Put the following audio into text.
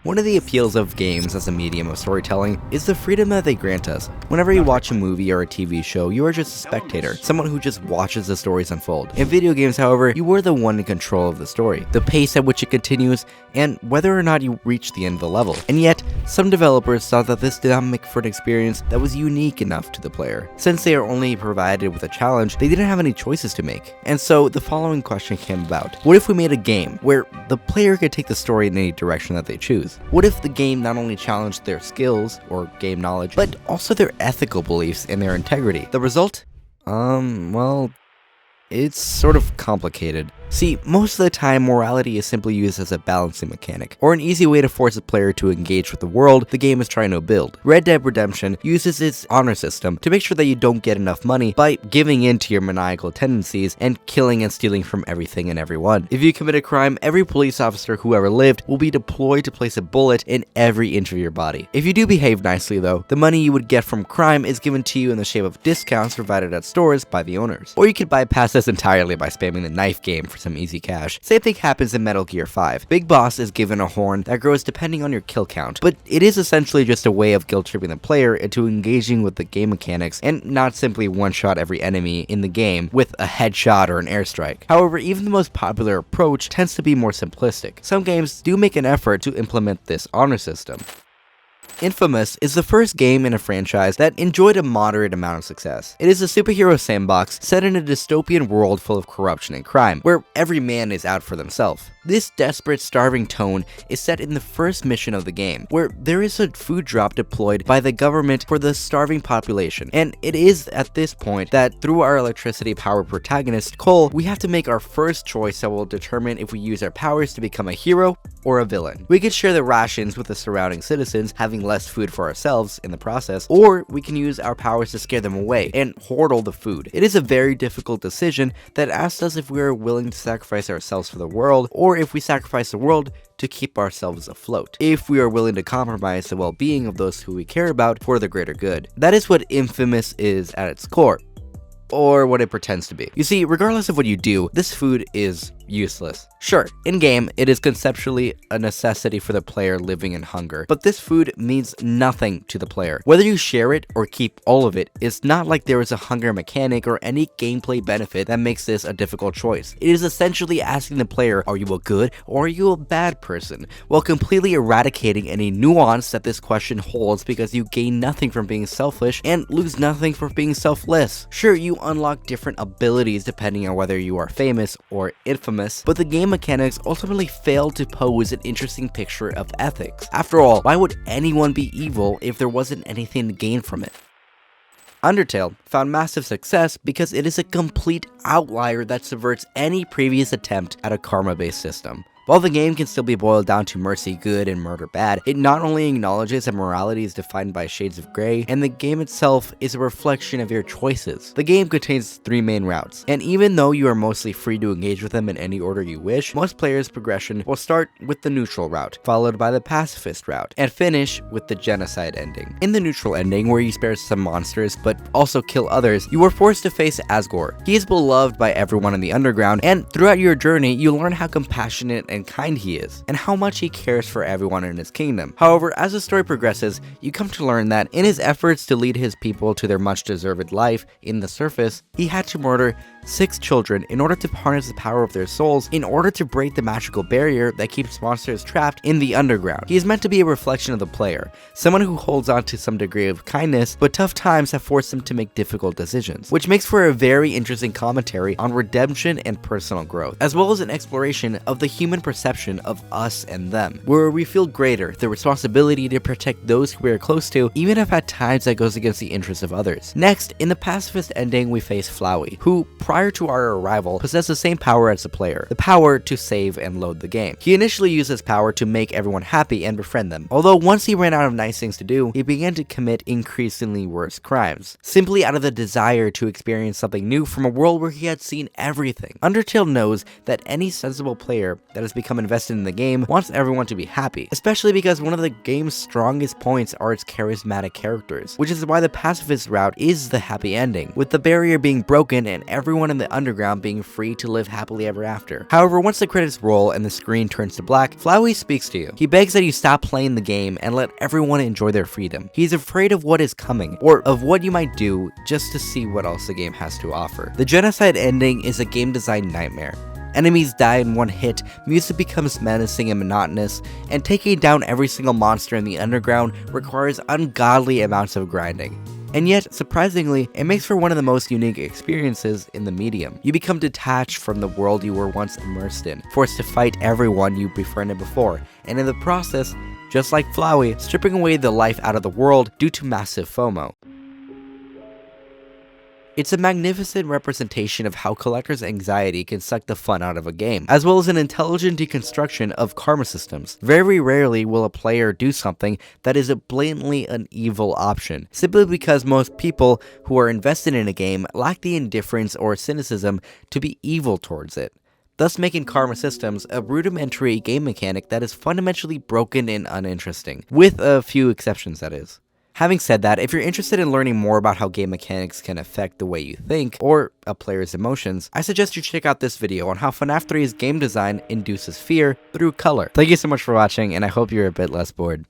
One of the appeals of games as a medium of storytelling is the freedom that they grant us. Whenever you watch a movie or a TV show, you are just a spectator, someone who just watches the stories unfold. In video games, however, you are the one in control of the story, the pace at which it continues, and whether or not you reach the end of the level. And yet, some developers thought that this did not make for an experience that was unique enough to the player. Since they are only provided with a challenge, they didn't have any choices to make. And so, the following question came about. What if we made a game where the player could take the story in any direction that they choose? What if the game not only challenged their skills or game knowledge, but also their ethical beliefs and their integrity? The result? Well, it's sort of complicated. See, most of the time, morality is simply used as a balancing mechanic, or an easy way to force a player to engage with the world the game is trying to build. Red Dead Redemption uses its honor system to make sure that you don't get enough money by giving in to your maniacal tendencies and killing and stealing from everything and everyone. If you commit a crime, every police officer who ever lived will be deployed to place a bullet in every inch of your body. If you do behave nicely though, the money you would get from crime is given to you in the shape of discounts provided at stores by the owners. Or you could bypass this entirely by spamming the knife game for some easy cash. Same thing happens in Metal Gear 5. Big Boss is given a horn that grows depending on your kill count, but it is essentially just a way of guilt-tripping the player into engaging with the game mechanics and not simply one-shot every enemy in the game with a headshot or an airstrike. However, even the most popular approach tends to be more simplistic. Some games do make an effort to implement this honor system. Infamous is the first game in a franchise that enjoyed a moderate amount of success. It is a superhero sandbox set in a dystopian world full of corruption and crime, where every man is out for themselves. This desperate, starving tone is set in the first mission of the game, where there is a food drop deployed by the government for the starving population, and it is at this point that through our electricity-powered protagonist, Cole, we have to make our first choice that will determine if we use our powers to become a hero or a villain. We could share the rations with the surrounding citizens, having less food for ourselves in the process, or we can use our powers to scare them away and hoard all the food. It is a very difficult decision that asks us if we are willing to sacrifice ourselves for the world, or if we sacrifice the world to keep ourselves afloat. If we are willing to compromise the well-being of those who we care about for the greater good. That is what Infamous is at its core. Or what it pretends to be. You see, regardless of what you do, this food is useless. Sure, in-game, it is conceptually a necessity for the player living in hunger, but this food means nothing to the player. Whether you share it or keep all of it, it's not like there is a hunger mechanic or any gameplay benefit that makes this a difficult choice. It is essentially asking the player, are you a good or are you a bad person, while completely eradicating any nuance that this question holds because you gain nothing from being selfish and lose nothing from being selfless. Sure, you unlock different abilities depending on whether you are famous or infamous, but the game mechanics ultimately fail to pose an interesting picture of ethics. After all, why would anyone be evil if there wasn't anything to gain from it? Undertale found massive success because it is a complete outlier that subverts any previous attempt at a karma-based system. While the game can still be boiled down to mercy good and murder bad, it not only acknowledges that morality is defined by shades of gray, and the game itself is a reflection of your choices. The game contains 3 main routes, and even though you are mostly free to engage with them in any order you wish, most players' progression will start with the neutral route, followed by the pacifist route, and finish with the genocide ending. In the neutral ending, where you spare some monsters but also kill others, you are forced to face Asgore. He is beloved by everyone in the underground, and throughout your journey, you learn how compassionate and kind he is, and how much he cares for everyone in his kingdom. However, as the story progresses, you come to learn that in his efforts to lead his people to their much deserved life in the surface, he had to murder 6 children in order to harness the power of their souls in order to break the magical barrier that keeps monsters trapped in the underground. He is meant to be a reflection of the player, someone who holds on to some degree of kindness, but tough times have forced him to make difficult decisions, which makes for a very interesting commentary on redemption and personal growth, as well as an exploration of the human perception of us and them, where we feel greater, the responsibility to protect those who we are close to, even if at times that goes against the interests of others. Next, in the pacifist ending, we face Flowey, who, prior to our arrival, possessed the same power as the player, the power to save and load the game. He initially used his power to make everyone happy and befriend them, although once he ran out of nice things to do, he began to commit increasingly worse crimes, simply out of the desire to experience something new from a world where he had seen everything. Undertale knows that any sensible player that has become invested in the game wants everyone to be happy, especially because one of the game's strongest points are its charismatic characters, which is why the pacifist route is the happy ending, with the barrier being broken and everyone in the underground being free to live happily ever after. However, once the credits roll and the screen turns to black, Flowey speaks to you. He begs that you stop playing the game and let everyone enjoy their freedom. He's afraid of what is coming, or of what you might do just to see what else the game has to offer. The genocide ending is a game design nightmare. Enemies die in one hit, music becomes menacing and monotonous, and taking down every single monster in the underground requires ungodly amounts of grinding. And yet, surprisingly, it makes for one of the most unique experiences in the medium. You become detached from the world you were once immersed in, forced to fight everyone you befriended before, and in the process, just like Flowey, stripping away the life out of the world due to massive FOMO. It's a magnificent representation of how collectors' anxiety can suck the fun out of a game, as well as an intelligent deconstruction of karma systems. Very rarely will a player do something that is blatantly an evil option, simply because most people who are invested in a game lack the indifference or cynicism to be evil towards it, thus making karma systems a rudimentary game mechanic that is fundamentally broken and uninteresting, with a few exceptions that is. Having said that, if you're interested in learning more about how game mechanics can affect the way you think, or a player's emotions, I suggest you check out this video on how FNAF 3's game design induces fear through color. Thank you so much for watching, and I hope you're a bit less bored.